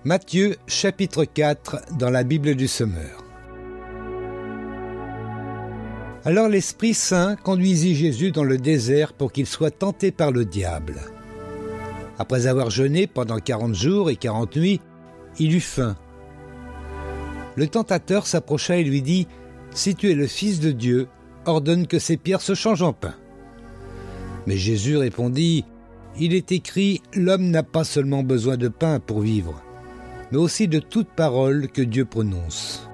Matthieu chapitre 4 dans la Bible du Semeur. Alors l'Esprit Saint conduisit Jésus dans le désert pour qu'il soit tenté par le diable. Après avoir jeûné pendant 40 jours et 40 nuits, il eut faim. Le tentateur s'approcha et lui dit : « Si tu es le Fils de Dieu, ordonne que ces pierres se changent en pain. » Mais Jésus répondit : « Il est écrit, l'homme n'a pas seulement besoin de pain pour vivre, mais aussi de toute parole que Dieu prononce. »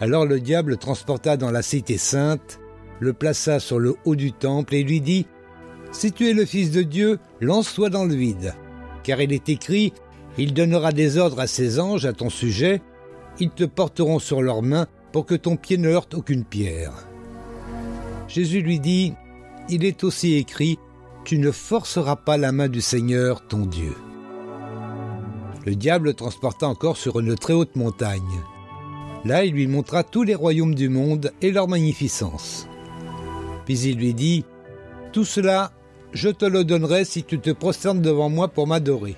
Alors le diable le transporta dans la cité sainte, le plaça sur le haut du temple et lui dit : « Si tu es le Fils de Dieu, lance-toi dans le vide, car il est écrit, il donnera des ordres à ses anges à ton sujet, ils te porteront sur leurs mains pour que ton pied ne heurte aucune pierre. » Jésus lui dit : « Il est aussi écrit, tu ne forceras pas la main du Seigneur ton Dieu. » Le diable le transporta encore sur une très haute montagne. Là, il lui montra tous les royaumes du monde et leur magnificence. Puis il lui dit : « Tout cela, je te le donnerai si tu te prosternes devant moi pour m'adorer. »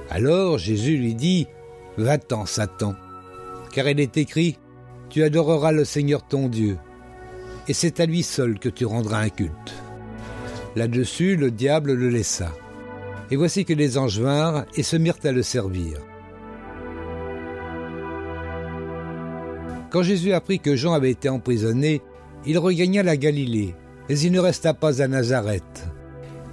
Alors Jésus lui dit : « Va-t'en, Satan, car il est écrit, tu adoreras le Seigneur ton Dieu, et c'est à lui seul que tu rendras un culte. » Là-dessus, le diable le laissa. Et voici que les anges vinrent et se mirent à le servir. Quand Jésus apprit que Jean avait été emprisonné, il regagna la Galilée, mais il ne resta pas à Nazareth.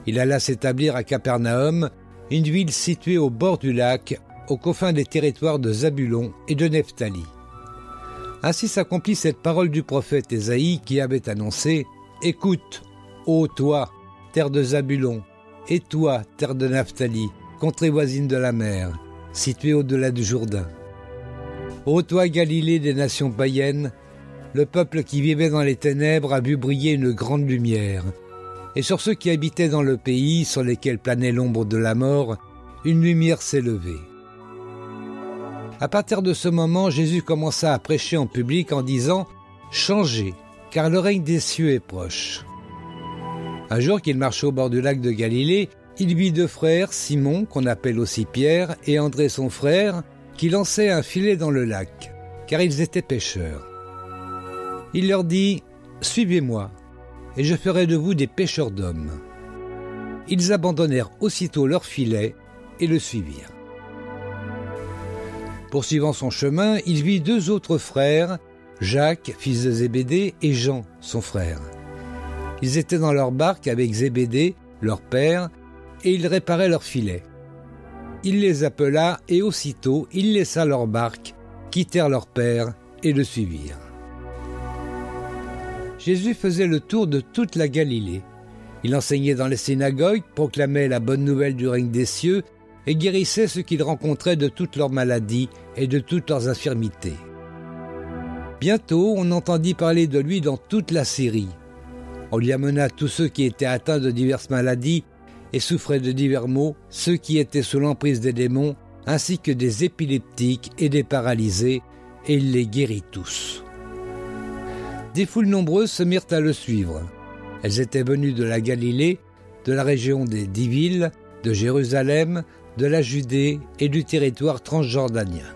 Il alla s'établir à Capernaum, une ville située au bord du lac, aux confins des territoires de Zabulon et de Nephtali. Ainsi s'accomplit cette parole du prophète Ésaïe qui avait annoncé : « Écoute, ô toi, terre de Zabulon, et toi, terre de Nephtali, contrée voisine de la mer, située au-delà du Jourdain. Ô toi, Galilée des nations païennes, le peuple qui vivait dans les ténèbres a vu briller une grande lumière, et sur ceux qui habitaient dans le pays, sur lesquels planait l'ombre de la mort, une lumière s'est levée. » À partir de ce moment, Jésus commença à prêcher en public en disant : « Changez, car le règne des cieux est proche. » Un jour qu'il marchait au bord du lac de Galilée, il vit deux frères, Simon, qu'on appelle aussi Pierre, et André son frère, qui lançaient un filet dans le lac, car ils étaient pêcheurs. Il leur dit : « Suivez-moi, et je ferai de vous des pêcheurs d'hommes. » Ils abandonnèrent aussitôt leur filet et le suivirent. Poursuivant son chemin, il vit deux autres frères, Jacques, fils de Zébédée, et Jean, son frère. Ils étaient dans leur barque avec Zébédée, leur père, et ils réparaient leur filet. Il les appela, et aussitôt il laissa leur barque, quittèrent leur père et le suivirent. Jésus faisait le tour de toute la Galilée. Il enseignait dans les synagogues, proclamait la bonne nouvelle du règne des cieux et guérissait ceux qu'il rencontrait de toutes leurs maladies et de toutes leurs infirmités. Bientôt, on entendit parler de lui dans toute la Syrie. On lui amena tous ceux qui étaient atteints de diverses maladies et souffraient de divers maux, ceux qui étaient sous l'emprise des démons, ainsi que des épileptiques et des paralysés, et il les guérit tous. Des foules nombreuses se mirent à le suivre. Elles étaient venues de la Galilée, de la région des 10 villes, de Jérusalem, de la Judée et du territoire transjordanien.